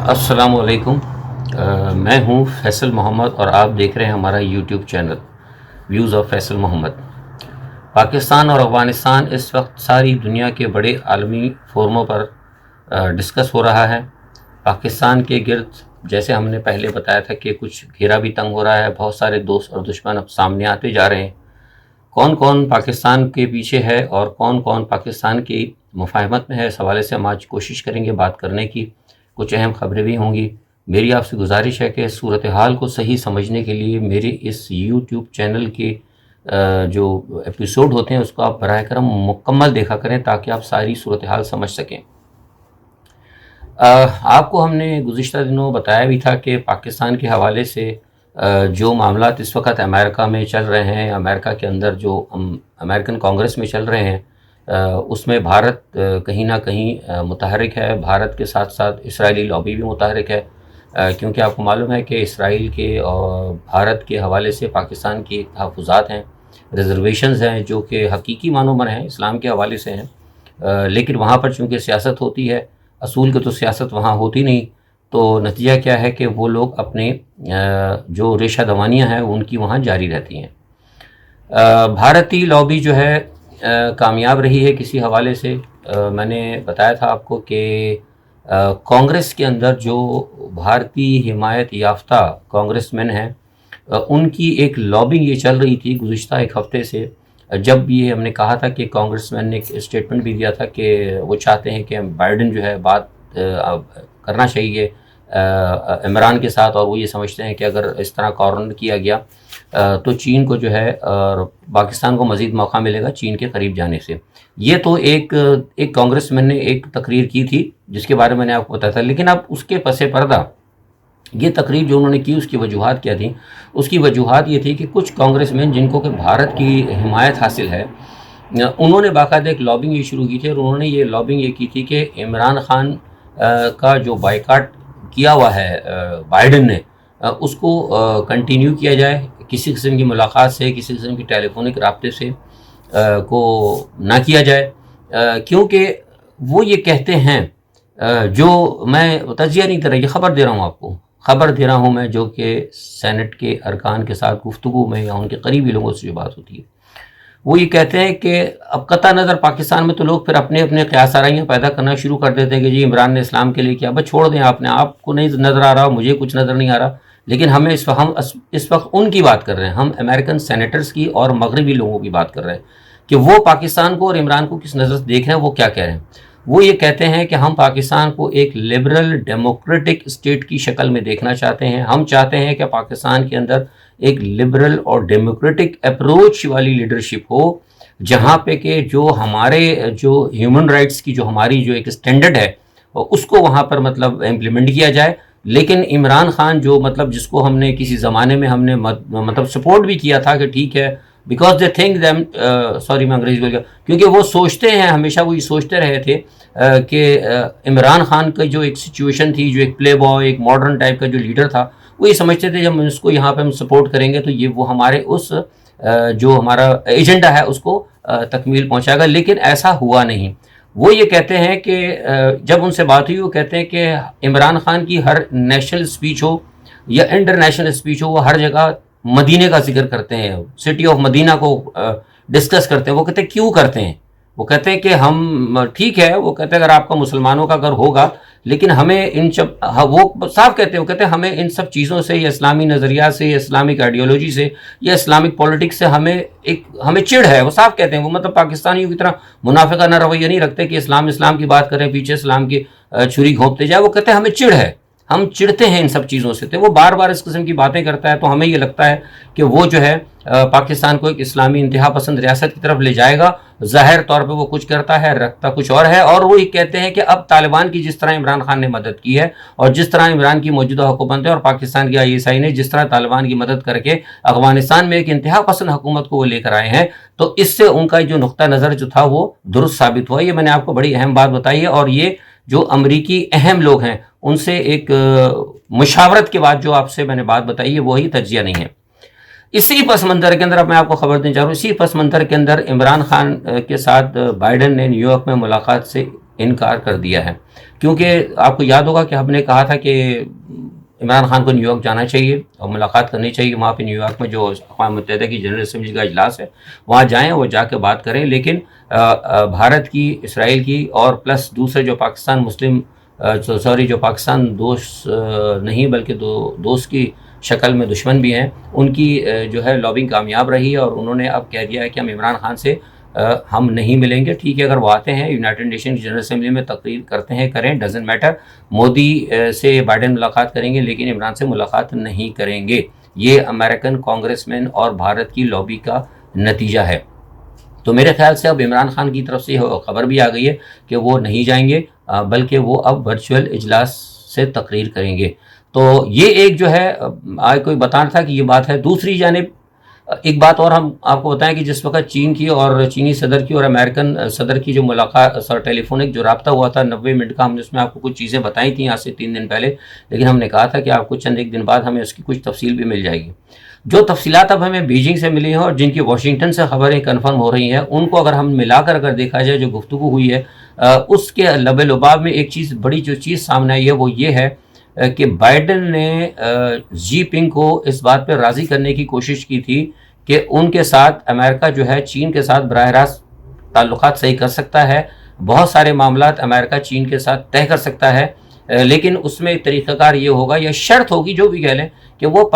السلام علیکم۔ میں ہوں فیصل محمد اور آپ دیکھ رہے ہیں ہمارا YouTube channel views of Faisal Muhammad. Pakistan اور افغانستان اس وقت ساری دنیا کے بڑے عالمی فورموں پر ڈسکس ہو رہا ہے۔ پاکستان کے گرد جیسے ہم نے پہلے بتایا تھا کہ کچھ گھیرا بھی تنگ ہو رہا ہے، بہت سارے دوست اور دشمن اب سامنے آتے جا رہے ہیں۔ کون کون پاکستان کے پیچھے ہے اور کون کون پاکستان کی مفاہمت میں ہے، اس حوالے سے ہم آج کوشش کریں گے بات کرنے کی۔ کچھ اہم خبریں بھی ہوں گی۔ میری آپ سے گزارش ہے کہ صورتحال کو صحیح سمجھنے کے لیے میرے اس یوٹیوب چینل کے جو ایپیسوڈ ہوتے ہیں اس کو آپ براہ کرم مکمل دیکھا کریں تاکہ آپ ساری صورتحال سمجھ سکیں۔ آپ کو ہم نے گزشتہ دنوں بتایا بھی تھا کہ پاکستان کے حوالے سے جو معاملات اس وقت امریکہ میں چل رہے ہیں، امریکہ کے اندر جو امریکن کانگریس میں چل رہے ہیں، اس میں بھارت کہیں نہ کہیں متحرک ہے۔ بھارت کے ساتھ ساتھ اسرائیلی لابی بھی متحرک ہے، کیونکہ آپ کو معلوم ہے کہ اسرائیل کے اور بھارت کے حوالے سے پاکستان کی تحفظات ہیں، ریزرویشنز ہیں جو کہ حقیقی معنوں میں ہیں، اسلام کے حوالے سے ہیں، لیکن وہاں پر چونکہ سیاست ہوتی ہے، اصول کی تو سیاست وہاں ہوتی نہیں، تو نتیجہ کیا ہے کہ وہ لوگ اپنے جو ریشہ دوانیاں ہیں ان کی وہاں جاری رہتی ہیں۔ بھارتی لابی جو ہے کامیاب رہی ہے کسی حوالے سے۔ میں نے بتایا تھا آپ کو کہ کانگریس کے اندر جو بھارتی حمایت یافتہ کانگریس مین ہیں ان کی ایک لابنگ یہ چل رہی تھی گزشتہ ایک ہفتے سے، جب یہ ہم نے کہا تھا کہ کانگریس مین نے ایک اسٹیٹمنٹ بھی دیا تھا کہ وہ چاہتے ہیں کہ بائیڈن جو ہے بات کرنا چاہیے عمران کے ساتھ، اور وہ یہ سمجھتے ہیں کہ اگر اس طرح کارنر کیا گیا تو چین کو جو ہے پاکستان کو مزید موقع ملے گا چین کے قریب جانے سے۔ یہ تو ایک کانگریس مین نے ایک تقریر کی تھی جس کے بارے میں نے آپ کو بتایا تھا، لیکن اب اس کے پس پردہ یہ تقریر جو انہوں نے کی اس کی وجوہات کیا تھیں؟ اس کی وجوہات یہ تھی کہ کچھ کانگریس مین جن کو کہ بھارت کی حمایت حاصل ہے، انہوں نے باقاعدہ ایک لابنگ یہ شروع کی تھی، اور انہوں نے یہ لابنگ یہ کی تھی کہ عمران خان کا جو بائیکاٹ کیا ہوا ہے بائیڈن نے، اس کو کنٹینیو کیا جائے، کسی قسم کی ملاقات سے، کسی قسم کی ٹیلی فونک رابطے سے کو نہ کیا جائے، کیونکہ وہ یہ کہتے ہیں، جو میں تجزیہ نہیں کر رہا، یہ خبر دے رہا ہوں آپ کو، خبر دے رہا ہوں میں جو کہ سینٹ کے ارکان کے ساتھ گفتگو میں یا ان کے قریبی لوگوں سے جو بات ہوتی ہے، وہ یہ کہتے ہیں کہ اب قطع نظر پاکستان میں تو لوگ پھر اپنے اپنے قیاس آرائیاں پیدا کرنا شروع کر دیتے ہیں کہ جی عمران نے اسلام کے لیے کیا، بس چھوڑ دیں، آپ کو نہیں نظر آ رہا، مجھے کچھ نظر نہیں آ رہا، لیکن ہم اس وقت ان کی بات کر رہے ہیں، ہم امریکن سینیٹرز کی اور مغربی لوگوں کی بات کر رہے ہیں کہ وہ پاکستان کو اور عمران کو کس نظر سے دیکھ رہے ہیں، وہ کیا کہہ رہے ہیں۔ وہ یہ کہتے ہیں کہ ہم پاکستان کو ایک لبرل ڈیموکریٹک اسٹیٹ کی شکل میں دیکھنا چاہتے ہیں، ہم چاہتے ہیں کہ پاکستان کے اندر ایک لبرل اور ڈیموکریٹک اپروچ والی لیڈرشپ ہو، جہاں پہ کہ جو ہمارے جو ہیومن رائٹس کی جو ہماری جو ایک اسٹینڈرڈ ہے اس کو وہاں پر مطلب امپلیمنٹ کیا جائے۔ لیکن عمران خان جو مطلب جس کو ہم نے کسی زمانے میں ہم نے مطلب سپورٹ بھی کیا تھا کہ ٹھیک ہے، because they think them, sorry میں انگریزی بول گیا، کیونکہ وہ سوچتے ہیں، ہمیشہ وہ یہ سوچتے رہے تھے کہ عمران خان کا جو ایک سچویشن تھی، جو ایک پلے بوائے، ایک ماڈرن ٹائپ کا جو لیڈر تھا، وہ یہ سمجھتے تھے جب اس کو یہاں پہ ہم سپورٹ کریں گے تو یہ وہ ہمارے اس جو ہمارا ایجنڈا ہے اس کو تکمیل پہنچائے گا، لیکن ایسا ہوا نہیں۔ وہ یہ کہتے ہیں کہ جب ان سے بات ہوئی، وہ کہتے ہیں کہ عمران خان کی ہر نیشنل اسپیچ ہو یا انٹرنیشنل اسپیچ ہو، وہ ہر جگہ مدینہ کا ذکر کرتے ہیں، سٹی آف مدینہ کو ڈسکس کرتے ہیں۔ وہ کہتے ہیں کیوں کرتے ہیں؟ وہ کہتے ہیں کہ ہم ٹھیک ہے، وہ کہتے ہیں اگر آپ کا مسلمانوں کا گھر ہوگا، لیکن ہمیں وہ صاف کہتے ہیں، وہ کہتے ہیں ہمیں ان سب چیزوں سے یا اسلامی نظریات سے یا اسلامک آئیڈیالوجی سے یا اسلامک پولیٹکس سے ہمیں چڑ ہے۔ وہ صاف کہتے ہیں، وہ مطلب پاکستانیوں کی طرح منافقانہ رویہ نہیں رکھتے کہ اسلام کی بات کریں، پیچھے اسلام کی چھری گھونپتے جائے۔ وہ کہتے ہیں ہمیں چڑ ہے، ہم چڑھتے ہیں ان سب چیزوں سے۔ تو وہ بار بار اس قسم کی باتیں کرتا ہے، تو ہمیں یہ لگتا ہے کہ وہ جو ہے پاکستان کو ایک اسلامی انتہا پسند ریاست کی طرف لے جائے گا۔ ظاہر طور پہ وہ کچھ کرتا ہے، رکھتا کچھ اور ہے۔ اور وہ یہ کہتے ہیں کہ اب طالبان کی جس طرح عمران خان نے مدد کی ہے، اور جس طرح عمران کی موجودہ حکومت ہے اور پاکستان کی ISI نے جس طرح طالبان کی مدد کر کے افغانستان میں ایک انتہا پسند حکومت کو وہ لے کر آئے ہیں، تو اس سے ان کا جو نقطہ نظر جو تھا وہ درست ثابت ہوا۔ یہ میں نے آپ کو بڑی اہم بات بتائی ہے، اور یہ جو امریکی اہم لوگ ہیں ان سے ایک مشاورت کے بعد جو آپ سے میں نے بات بتائی ہے وہی تجزیہ نہیں ہے۔ اسی پس منظر کے اندر اب میں آپ کو خبر دینا چاہ رہا ہوں، اسی پس منظر کے اندر عمران خان کے ساتھ بائیڈن نے نیو یارک میں ملاقات سے انکار کر دیا ہے، کیونکہ آپ کو یاد ہوگا کہ ہم نے کہا تھا کہ عمران خان کو نیو یارک جانا چاہیے اور ملاقات کرنی چاہیے، وہاں پہ نیو یارک میں جو اقوام متحدہ کی جنرل اسمبلی کا اجلاس ہے وہاں جائیں، وہ جا کے بات کریں، لیکن بھارت کی، اسرائیل کی اور پلس دوسرے جو پاکستان مسلم جو پاکستان دوست نہیں بلکہ دوست کی شکل میں دشمن بھی ہیں، ان کی جو ہے لابنگ کامیاب رہی ہے، اور انہوں نے اب کہہ دیا ہے کہ ہم عمران خان سے ہم نہیں ملیں گے۔ ٹھیک ہے، اگر وہ آتے ہیں یونائٹڈ نیشن کی جنرل اسمبلی میں تقریر کرتے ہیں، کریں، ڈزنٹ میٹر، مودی سے بائیڈن ملاقات کریں گے لیکن عمران سے ملاقات نہیں کریں گے۔ یہ امریکن کانگریس مین اور بھارت کی لابی کا نتیجہ ہے۔ تو میرے خیال سے اب عمران خان کی طرف سے خبر بھی آ گئی ہے کہ وہ نہیں جائیں گے، بلکہ وہ اب ورچوئل اجلاس سے تقریر کریں گے۔ تو یہ ایک جو ہے آج کوئی بتانا تھا کہ یہ بات ہے۔ دوسری جانب ایک بات اور ہم آپ کو بتائیں کہ جس وقت چین کی اور چینی صدر کی اور امریکن صدر کی جو ملاقات ٹیلی فونک جو رابطہ ہوا تھا 90 منٹ کا، ہم نے اس میں آپ کو کچھ چیزیں بتائی تھیں آج سے 3 دن پہلے، لیکن ہم نے کہا تھا کہ آپ کو چند ایک دن بعد ہمیں اس کی کچھ تفصیل بھی مل جائے گی۔ جو تفصیلات اب ہمیں بیجنگ سے ملی ہیں اور جن کی واشنگٹن سے خبریں کنفرم ہو رہی ہیں، ان کو اگر ہم ملا کر اگر دیکھا جائے جو گفتگو ہوئی ہے، اس کے لب لباب میں ایک چیز بڑی جو چیز سامنے آئی ہے وہ یہ ہے کہ بائیڈن نے جی پنگ کو اس بات پہ راضی کرنے کی کوشش کی تھی کہ ان کے ساتھ امریکہ جو ہے چین کے ساتھ براہ راست تعلقات صحیح کر سکتا ہے، بہت سارے معاملات امریکہ چین کے ساتھ طے کر سکتا ہے، لیکن اس میں طریقہ کار یہ ہوگا یا شرط ہوگی، جو بھی کہہ لیں، کہ وہ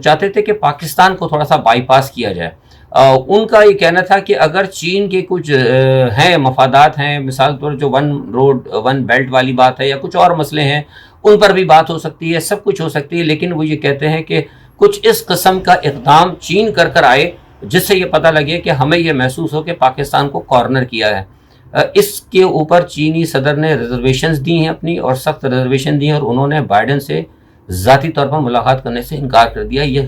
چاہتے تھے کہ پاکستان کو تھوڑا سا بائی پاس کیا جائے۔ ان کا یہ کہنا تھا کہ اگر چین کے کچھ ہیں مفادات ہیں، مثال طور جو ون روڈ ون بیلٹ والی بات ہے یا کچھ اور مسئلے ہیں، ان پر بھی بات ہو سکتی ہے، سب کچھ ہو سکتی ہے، لیکن وہ یہ کہتے ہیں کہ کچھ اس قسم کا اقدام چین کر آئے جس سے یہ پتہ لگے کہ ہمیں یہ محسوس ہو کہ پاکستان کو کارنر کیا ہے۔ اس کے اوپر چینی صدر نے ریزرویشنز دی ہیں اپنی، اور سخت ریزرویشن دی ہیں، اور انہوں نے بائیڈن سے ذاتی طور پر ملاقات کرنے سے انکار کر دیا۔ یہ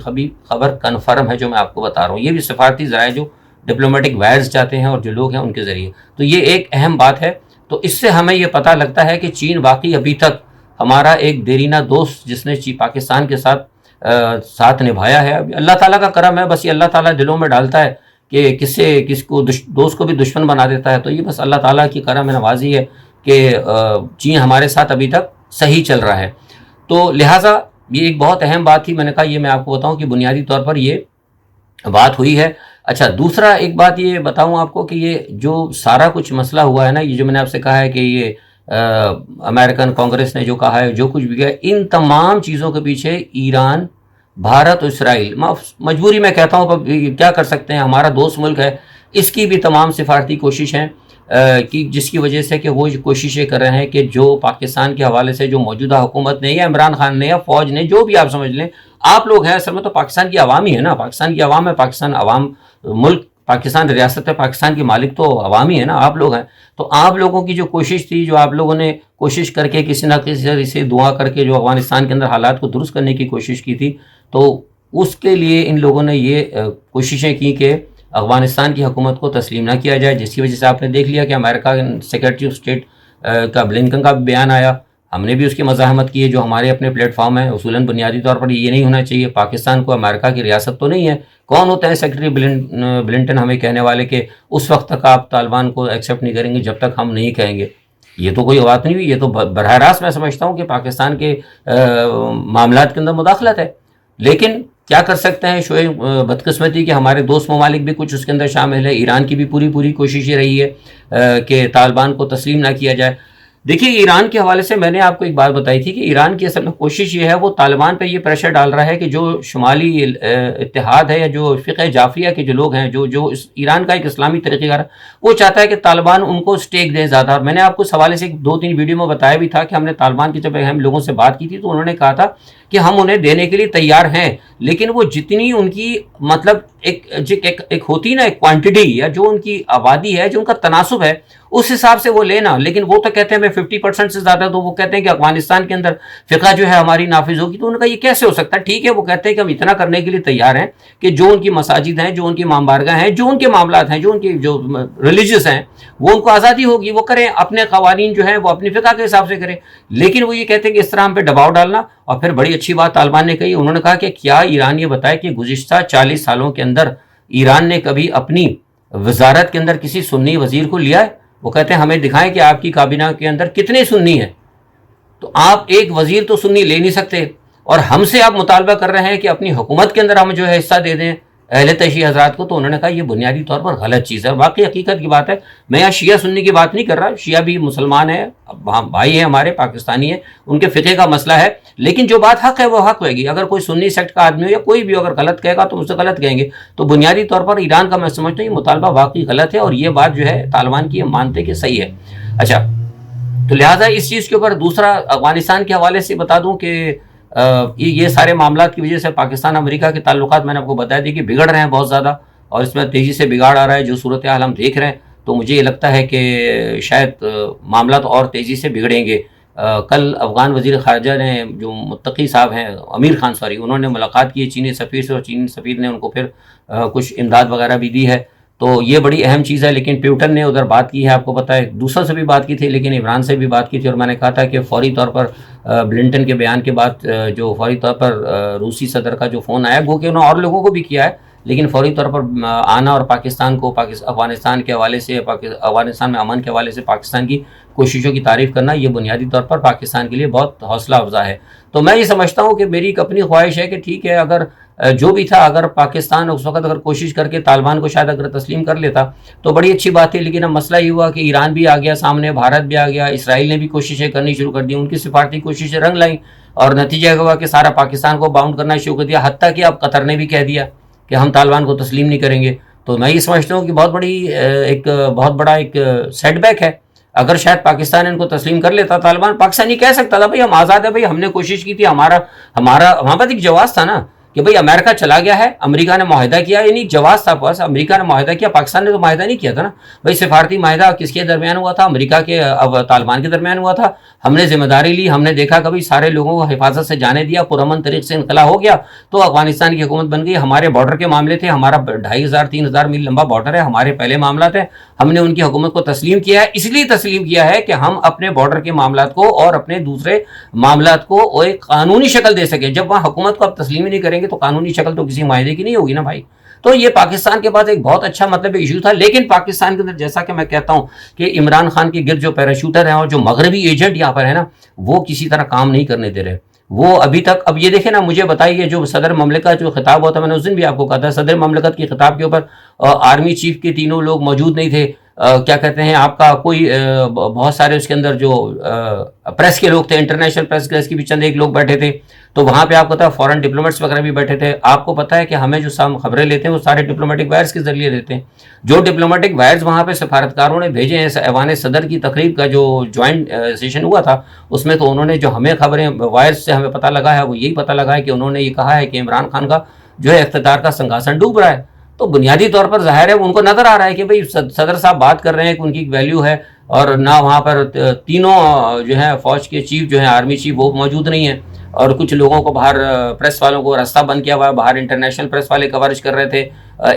خبر کنفرم ہے جو میں آپ کو بتا رہا ہوں، یہ بھی سفارتی ذرائع جو ڈپلومیٹک وائرز جاتے ہیں اور جو لوگ ہیں ان کے ذریعے۔ تو یہ ایک اہم بات ہے۔ تو اس سے ہمیں یہ پتہ لگتا ہے کہ چین واقعی ابھی تک ہمارا ایک دیرینہ دوست جس نے پاکستان کے ساتھ نبھایا ہے۔ اللہ تعالیٰ کا کرم ہے، بس یہ اللہ تعالیٰ دلوں میں ڈالتا ہے کہ کس کو دوست کو بھی دشمن بنا دیتا ہے، تو یہ بس اللہ تعالیٰ کی کرم نوازی ہے کہ چین ہمارے ساتھ ابھی تک صحیح چل رہا ہے۔ تو لہٰذا یہ ایک بہت اہم بات تھی، میں نے کہا یہ میں آپ کو بتاؤں کہ بنیادی طور پر یہ بات ہوئی ہے۔ اچھا، دوسرا ایک بات یہ بتاؤں آپ کو کہ یہ جو سارا کچھ مسئلہ ہوا ہے نا، یہ جو میں نے آپ سے کہا ہے کہ یہ امریکن کانگریس نے جو کہا ہے، جو کچھ بھی کہا ہے، ان تمام چیزوں کے پیچھے ایران، بھارت اور اسرائیل، مجبوری میں کہتا ہوں کیا کر سکتے ہیں، ہمارا دوست ملک ہے، اس کی بھی تمام سفارتی کوشش ہیں کہ جس کی وجہ سے کہ وہ کوششیں کر رہے ہیں کہ جو پاکستان کے حوالے سے جو موجودہ حکومت نے یا عمران خان نے یا فوج نے، جو بھی آپ سمجھ لیں، آپ لوگ ہیں اصل میں تو پاکستان کی عوام ہی ہے نا، پاکستان کی عوام ہے، پاکستان عوام ملک، پاکستان ریاست ہے، پاکستان کی مالک تو عوام ہی ہے نا، آپ لوگ ہیں۔ تو آپ لوگوں کی جو کوشش تھی، جو آپ لوگوں نے کوشش کر کے کسی نہ کسی طرح سے دعا کر کے جو افغانستان کے اندر حالات کو درست کرنے کی کوشش کی تھی، تو اس کے لیے ان لوگوں نے یہ کوششیں کی کہ افغانستان کی حکومت کو تسلیم نہ کیا جائے، جس کی وجہ سے آپ نے دیکھ لیا کہ امریکہ سیکرٹری آف اسٹیٹ کا بلنکن کا بیان آیا، ہم نے بھی اس کی مزاحمت کی ہے، جو ہمارے اپنے پلیٹ فارم ہیں، اصولاً بنیادی طور پر یہ نہیں ہونا چاہیے، پاکستان کو امریکہ کی ریاست تو نہیں ہے۔ کون ہوتا ہے سیکرٹری بلنٹن ہمیں کہنے والے کہ اس وقت تک آپ طالبان کو ایکسیپٹ نہیں کریں گے جب تک ہم نہیں کہیں گے؟ یہ تو کوئی بات نہیں ہوئی، یہ تو براہ راست میں سمجھتا ہوں کہ پاکستان کے معاملات کے اندر مداخلت ہے۔ لیکن کیا کر سکتے ہیں، شعیب، بدقسمتی کہ ہمارے دوست ممالک بھی کچھ اس کے اندر شامل ہے، ایران کی بھی پوری کوشش یہ رہی ہے کہ طالبان کو تسلیم نہ کیا جائے۔ دیکھیے، ایران کے حوالے سے میں نے آپ کو ایک بات بتائی تھی کہ ایران کی اصل میں کوشش یہ ہے، وہ طالبان پہ یہ پریشر ڈال رہا ہے کہ جو شمالی اتحاد ہے یا جو فقہ جعفریہ کے جو لوگ ہیں، جو ایران کا ایک اسلامی طریقہ کار ہے، وہ چاہتا ہے کہ طالبان ان کو اسٹیک دیں زیادہ۔ اور میں نے آپ کو اس حوالے سے 2-3 ویڈیو میں بتایا بھی تھا کہ ہم نے طالبان کی جب ہم لوگوں سے بات کی تھی تو انہوں نے کہا تھا کہ ہم انہیں دینے کے لیے تیار ہیں، لیکن وہ جتنی ان کی مطلب ایک ہوتی نا ایک کوانٹٹی، یا جو ان کی آبادی ہے، جو ان کا تناسب ہے، اس حساب سے وہ لینا۔ لیکن وہ تو کہتے ہیں میں 50% سے زیادہ، تو وہ کہتے ہیں کہ افغانستان کے اندر فقہ جو ہے ہماری نافذ ہوگی، تو ان کا یہ کیسے ہو سکتا ہے؟ ٹھیک ہے، وہ کہتے ہیں کہ ہم اتنا کرنے کے لیے تیار ہیں کہ جو ان کی مساجد ہیں، جو ان کی امام بارگاہ ہیں، جو ان کے معاملات ہیں، جو ان کی جو ریلیجیس ہیں، وہ ان کو آزادی ہوگی، وہ کریں اپنے قوانین جو ہیں وہ اپنی فقہ کے حساب سے کریں۔ لیکن وہ یہ کہتے ہیں کہ اس طرح ہم پہ دباؤ ڈالنا۔ اور پھر بڑی اچھی بات طالبان نے کہی، انہوں نے کہا کہ کیا ایران یہ بتائے کہ گزشتہ 40 سالوں کے اندر ایران نے کبھی اپنی وزارت کے اندر کسی سنی وزیر کو لیا ہے؟ وہ کہتے ہیں ہمیں دکھائیں کہ آپ کی کابینہ کے اندر کتنے سنی ہیں. تو آپ ایک وزیر تو سنی لے نہیں سکتے، اور ہم سے آپ مطالبہ کر رہے ہیں کہ اپنی حکومت کے اندر ہم جو ہے حصہ دے دیں اہل تشیع حضرات کو. تو انہوں نے کہا یہ بنیادی طور پر غلط چیز ہے. واقعی حقیقت کی بات ہے. میں یہاں شیعہ سنی کی بات نہیں کر رہا، شیعہ بھی مسلمان ہیں، بھائی ہیں ہمارے، پاکستانی ہیں، ان کے فقہ کا مسئلہ ہے، لیکن جو بات حق ہے وہ حق ہوئے گی. اگر کوئی سنی سیکٹ کا آدمی ہو یا کوئی بھی اگر غلط کہے گا تو مجھ سے غلط کہیں گے. تو بنیادی طور پر ایران کا میں سمجھتا ہوں یہ مطالبہ واقعی غلط ہے، اور یہ بات جو ہے طالبان کی مانتے کہ صحیح ہے. اچھا، تو لہٰذا اس چیز کے اوپر دوسرا افغانستان کے حوالے سے بتا دوں کہ یہ سارے معاملات کی وجہ سے پاکستان امریکہ کے تعلقات میں نے آپ کو بتا دی کہ بگڑ رہے ہیں بہت زیادہ، اور اس میں تیزی سے بگاڑ آ رہا ہے. جو صورتحال ہم دیکھ رہے ہیں تو مجھے یہ لگتا ہے کہ شاید معاملات اور تیزی سے بگڑیں گے. کل افغان وزیر خارجہ نے جو متقی صاحب ہیں، امیر خان سوری، انہوں نے ملاقات کی چینی سفیر سے، اور چینی سفیر نے ان کو پھر کچھ امداد وغیرہ بھی دی ہے. تو یہ بڑی اہم چیز ہے. لیکن پیوٹن نے ادھر بات کی ہے، آپ کو پتہ ہے، دوسروں سے بھی بات کی تھی، لیکن عمران سے بھی بات کی تھی. اور میں نے کہا تھا کہ فوری طور پر بلنٹن کے بیان کے بعد جو فوری طور پر روسی صدر کا جو فون آیا، گو کہ انہوں نے اور لوگوں کو بھی کیا ہے، لیکن فوری طور پر آنا اور پاکستان کو افغانستان کے حوالے سے، افغانستان میں امن کے حوالے سے پاکستان کی کوششوں کی تعریف کرنا، یہ بنیادی طور پر پاکستان کے لیے بہت حوصلہ افزا ہے. تو میں یہ سمجھتا ہوں کہ میری ایک اپنی خواہش ہے کہ ٹھیک ہے، اگر جو بھی تھا، اگر پاکستان اس وقت اگر کوشش کر کے طالبان کو شاید اگر تسلیم کر لیتا تو بڑی اچھی بات تھی. لیکن اب مسئلہ یہ ہوا کہ ایران بھی آ گیا سامنے، بھارت بھی آ گیا، اسرائیل نے بھی کوششیں کرنی شروع کر دی، ان کی سفارتی کوششیں رنگ لائیں، اور نتیجہ یہ ہوا کہ سارا پاکستان کو باؤنڈ کرنا شروع کر دیا. حتیٰ کہ اب قطر نے بھی کہہ دیا کہ ہم طالبان کو تسلیم نہیں کریں گے. تو میں یہ سمجھتا ہوں کہ بہت بڑا ایک سیٹ بیک ہے. اگر شاید پاکستان ان کو تسلیم کر لیتا طالبان، پاکستان یہ کہہ سکتا تھا بھائی ہم آزاد ہے، بھائی ہم نے کوشش کی تھی، ہمارا وہاں پر ایک جواز تھا نا کہ بھئی امریکہ چلا گیا ہے، امریکہ نے معاہدہ کیا، یعنی جواز تھا پاس، امریکہ نے معاہدہ کیا، پاکستان نے تو معاہدہ نہیں کیا تھا نا. بھئی سفارتی معاہدہ کس کے درمیان ہوا تھا؟ امریکہ کے طالبان کے درمیان ہوا تھا. ہم نے ذمہ داری لی، ہم نے دیکھا کہ بھئی سارے لوگوں کو حفاظت سے جانے دیا، پرامن طریق سے انخلا ہو گیا، تو افغانستان کی حکومت بن گئی. ہمارے بارڈر کے معاملے تھے، ہمارا 2500-3000 میل لمبا بارڈر ہے، ہمارے پہلے معاملات ہیں. ہم نے ان کی حکومت کو تسلیم کیا ہے، اس لیے تسلیم کیا ہے کہ ہم اپنے بارڈر کے معاملات کو اور اپنے دوسرے معاملات کو ایک قانونی شکل دے سکیں. جب وہاں حکومت کو آپ تسلیم ہی نہیں کریں گے تو قانونی شکل تو کسی معاہدے کی نہیں ہوگی نا بھائی. تو یہ پاکستان کے پاس ایک بہت اچھا ایشو تھا. لیکن پاکستان کے اندر جیسا کہ میں کہتا ہوں کہ عمران خان کے گرد جو پیراشوٹر ہیں اور جو مغربی ایجنٹ یہاں پر ہے نا، وہ کسی طرح کام نہیں کرنے دے رہے. وہ ابھی تک، اب یہ دیکھیں نا، مجھے بتائیے جو صدر مملکت جو خطاب ہوا تھا، میں نے اس دن بھی آپ کو کہا تھا، صدر مملکت کے خطاب کے اوپر آرمی چیف کے تینوں لوگ موجود نہیں تھے. کیا کہتے ہیں آپ کا کوئی بہت سارے اس کے اندر جو پریس کے لوگ تھے، انٹرنیشنل پریس کے بھی چند ایک لوگ بیٹھے تھے. تو وہاں پہ آپ کو پتا ہے فورن ڈپلومیٹس وغیرہ بھی بیٹھے تھے. آپ کو پتا ہے کہ ہمیں جو خبریں لیتے ہیں وہ سارے ڈپلومیٹک وائرس کے ذریعے لیتے ہیں. جو ڈپلومیٹک وائرس وہاں پہ سفارتکاروں نے بھیجے ہیں، ایوان صدر کی تقریب کا جو جوائنٹ سیشن ہوا تھا اس میں، تو انہوں نے جو ہمیں خبریں وائرس سے ہمیں پتہ لگا ہے وہ یہی پتہ لگا ہے کہ انہوں نے یہ کہا ہے کہ عمران خان کا جو ہے اقتدار کا سنگھاسن ڈوب رہا ہے. تو بنیادی طور پر ظاہر ہے ان کو نظر آ رہا ہے کہ بھئی صدر صاحب بات کر رہے ہیں کہ ان کی ایک ویلیو ہے، اور نہ وہاں پر تینوں جو ہے فوج کے چیف جو ہیں، آرمی چیف، وہ موجود نہیں ہیں. اور کچھ لوگوں کو باہر، پریس والوں کو راستہ بند کیا ہوا ہے، باہر انٹرنیشنل پریس والے کوریج کر رہے تھے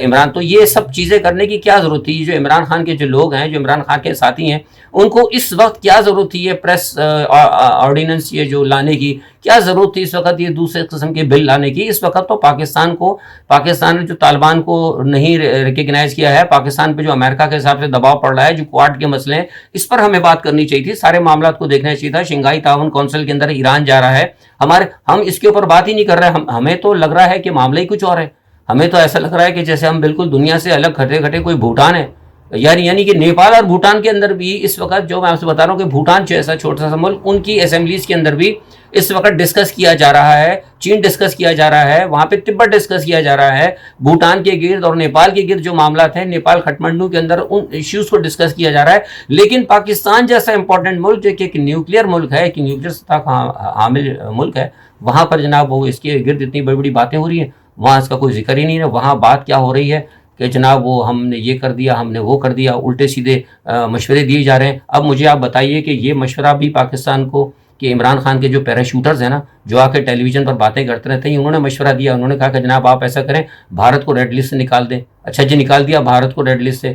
عمران. تو یہ سب چیزیں کرنے کی کیا ضرورت تھی؟ جو عمران خان کے جو لوگ ہیں، جو عمران خان کے ساتھی ہیں، ان کو اس وقت کیا ضرورت تھی یہ پریس آرڈیننس یہ جو لانے کی؟ کیا ضرورت تھی اس وقت یہ دوسرے قسم کے بل لانے کی؟ اس وقت تو پاکستان نے جو طالبان کو نہیں ریکگنائز کیا ہے، پاکستان پہ جو امریکہ کے حساب سے دباؤ پڑ رہا ہے، جو کوارڈ کے مسئلے ہیں، اس پر ہمیں بات کرنی چاہیے تھی. سارے معاملات کو دیکھنا چاہیے تھا. شنگھائی تعاون کونسل کے اندر ایران جا رہا ہے، ہم اس کے اوپر بات ہی نہیں کر رہے. ہمیں تو لگ رہا ہے کہ معاملہ ہی کچھ اور ہے. ہمیں تو ایسا لگ رہا ہے کہ جیسے ہم بالکل دنیا سے الگ کھٹے کوئی بھوٹان ہے. یعنی کہ نیپال اور بھوٹان کے اندر بھی اس وقت، جو میں آپ سے بتا رہا ہوں کہ بھوٹان جو ایسا چھوٹا سا ملک، ان کی اسمبلیز کے اندر بھی اس وقت ڈسکس کیا جا رہا ہے، چین ڈسکس کیا جا رہا ہے، وہاں پہ تبت ڈسکس کیا جا رہا ہے. بھوٹان کے گرد اور نیپال کے گرد جو معاملات ہیں، نیپال کھٹمنڈو کے اندر ان ایشوز کو ڈسکس کیا جا رہا ہے. لیکن پاکستان جیسا امپورٹنٹ ملک، جو کہ ایک نیوکلیئر ملک ہے، ایک نیوکلیئر سطح کا حامل ملک ہے، وہاں پر جناب وہ اس کے گرد اتنی بڑی بڑی باتیں ہو رہی ہیں، وہاں اس کا کوئی ذکر ہی نہیں ہے. وہاں بات کیا ہو رہی ہے کہ جناب وہ ہم نے یہ کر دیا، ہم نے وہ کر دیا، الٹے سیدھے مشورے دیے جا رہے ہیں. اب مجھے آپ بتائیے کہ یہ مشورہ بھی پاکستان کو، کہ عمران خان کے جو پیراشوٹرز ہیں نا، جو آ کے ٹیلی ویژن پر باتیں کرتے رہتے ہیں، انہوں نے مشورہ دیا. انہوں نے کہا کہ جناب آپ ایسا کریں، بھارت کو ریڈ لسٹ سے نکال دیں. اچھا جی، نکال دیا بھارت کو ریڈ لسٹ سے.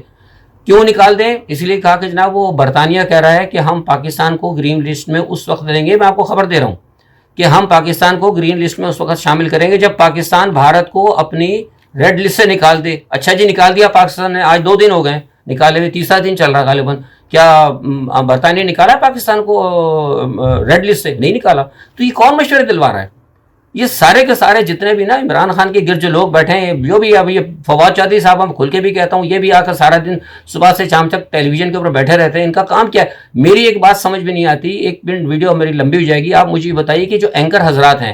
کیوں نکال دیں؟ اس لیے کہا کہ جناب وہ برطانیہ کہہ رہا ہے کہ ہم پاکستان کو گرین لسٹ میں اس وقت دیں گے. میں آپ کو خبر دے رہا ہوں کہ ہم پاکستان کو گرین لسٹ میں اس وقت شامل کریں گے جب پاکستان بھارت کو اپنی ریڈ لسٹ سے نکال دے. اچھا جی، نکال دیا پاکستان نے. آج 2 دن ہو گئے نکالے ہوئے، تیسرا دن چل رہا غالباً. کیا برطانیہ نکالا ہے پاکستان کو ریڈ لسٹ سے؟ نہیں نکالا. تو یہ کون مشورے دلوا رہا ہے؟ یہ سارے کے سارے جتنے بھی نا عمران خان کے گرد جو لوگ بیٹھے ہیں، جو بھی اب یہ فواد چودھری صاحب، ہم کھل کے بھی کہتا ہوں، یہ بھی آ کر سارا دن صبح سے شام تک ٹیلی ویژن کے اوپر بیٹھے رہتے ہیں. ان کا کام کیا ہے؟ میری ایک بات سمجھ میں نہیں آتی، ایک منٹ ویڈیو میری لمبی ہو جائے گی. آپ مجھے بتائیے کہ جو اینکر حضرات ہیں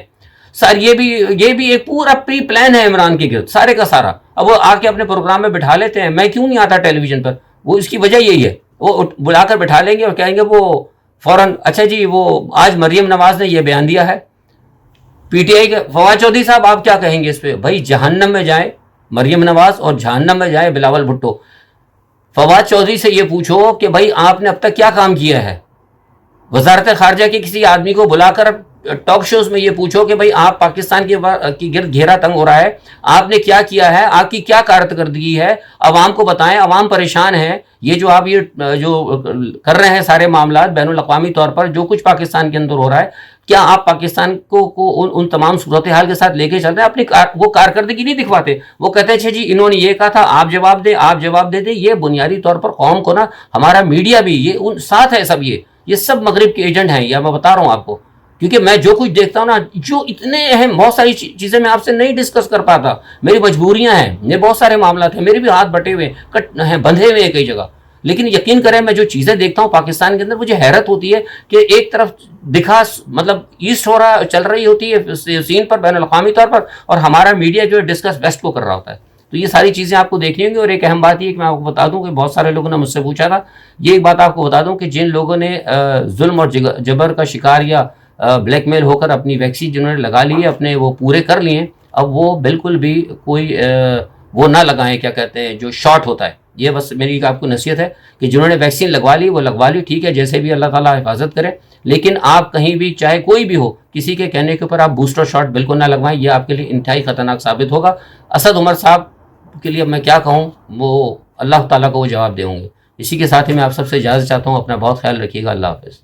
سر، یہ بھی ایک پورا پری پلان ہے عمران کے گرد سارے کا سارا. اب وہ آ کے اپنے پروگرام میں بٹھا لیتے ہیں. میں کیوں نہیں آتا ٹیلی ویژن پر؟ وہ اس کی وجہ یہی ہے، وہ بلا کر بٹھا لیں گے اور کہیں گے وہ فوراً اچھا جی وہ آج مریم نواز نے یہ بیان دیا ہے. پی ٹی آئی کے فواد چودھری صاحب آپ کیا کہیں گے اس پہ؟ بھائی جہنم میں جائیں مریم نواز اور جہنم میں جائیں بلاول بھٹو. فواد چودھری سے یہ پوچھو کہ بھائی آپ نے اب تک کیا کام کیا ہے. وزارت خارجہ کے کسی آدمی کو بلا کر ٹاک شوز میں یہ پوچھو کہ بھائی آپ پاکستان کی گرد گھیرا تنگ ہو رہا ہے، آپ نے کیا کیا ہے، آپ کی کیا کارکردگی ہے، عوام کو بتائیں. عوام پریشان ہے. یہ جو آپ یہ جو کر رہے ہیں سارے معاملات بین الاقوامی طور پر جو کچھ پاکستان کے اندر ہو رہا ہے، کیا آپ پاکستان کو ان تمام صورتحال کے ساتھ لے کے چل رہے ہیں؟ اپنی وہ کارکردگی نہیں دکھواتے. وہ کہتے ہیں جی انہوں نے یہ کہا تھا، آپ جواب دیں، آپ جواب دے دیں. یہ بنیادی طور پر قوم کو نا، ہمارا میڈیا بھی یہ ان ساتھ ہے سب. یہ سب مغرب کے ایجنٹ ہیں. یا میں بتا رہا ہوں آپ کو، کیونکہ میں جو کچھ دیکھتا ہوں نا، جو اتنے اہم بہت ساری چیزیں میں آپ سے نہیں ڈسکس کر پاتا. میری مجبوریاں ہیں، یہ بہت سارے معاملات ہیں، میرے بھی ہاتھ بٹے ہوئے ہیں، بندھے ہوئے ہیں کئی جگہ. لیکن یقین کریں میں جو چیزیں دیکھتا ہوں پاکستان کے اندر، مجھے حیرت ہوتی ہے کہ ایک طرف دکھا مطلب ایسٹ ہو رہا چل رہی ہوتی ہے سین پر بین الاقوامی طور پر، اور ہمارا میڈیا جو ہے ڈسکس ویسٹ کو کر رہا ہوتا ہے. تو یہ ساری چیزیں آپ کو دیکھنی ہوں گی. اور ایک اہم بات یہ کہ میں آپ کو بتا دوں کہ بہت سارے لوگوں نے مجھ سے پوچھا تھا، یہ ایک بات آپ کو بتا دوں کہ جن لوگوں نے ظلم اور جبر کا شکار یا بلیک میل ہو کر اپنی ویکسین جنہوں نے لگا لی ہے، اپنے وہ پورے کر لیے ہیں، اب وہ بالکل بھی کوئی وہ نہ لگائیں، کیا کہتے ہیں جو شارٹ ہوتا ہے. یہ بس میری آپ کو نصیحت ہے کہ جنہوں نے ویکسین لگوا لی وہ لگوا لی، ٹھیک ہے، جیسے بھی اللہ تعالیٰ حفاظت کرے. لیکن آپ کہیں بھی چاہے کوئی بھی ہو، کسی کے کہنے کے اوپر آپ بوسٹر شاٹ بالکل نہ لگوائیں. یہ آپ کے لیے انتہائی خطرناک ثابت ہوگا. اسد عمر صاحب کے لیے میں کیا کہوں، وہ اللہ تعالیٰ کو وہ جواب دیں گے. اسی کے ساتھ ہی میں آپ سب سے اجازت چاہتا ہوں. اپنا بہت خیال رکھیے گا. اللہ حافظ.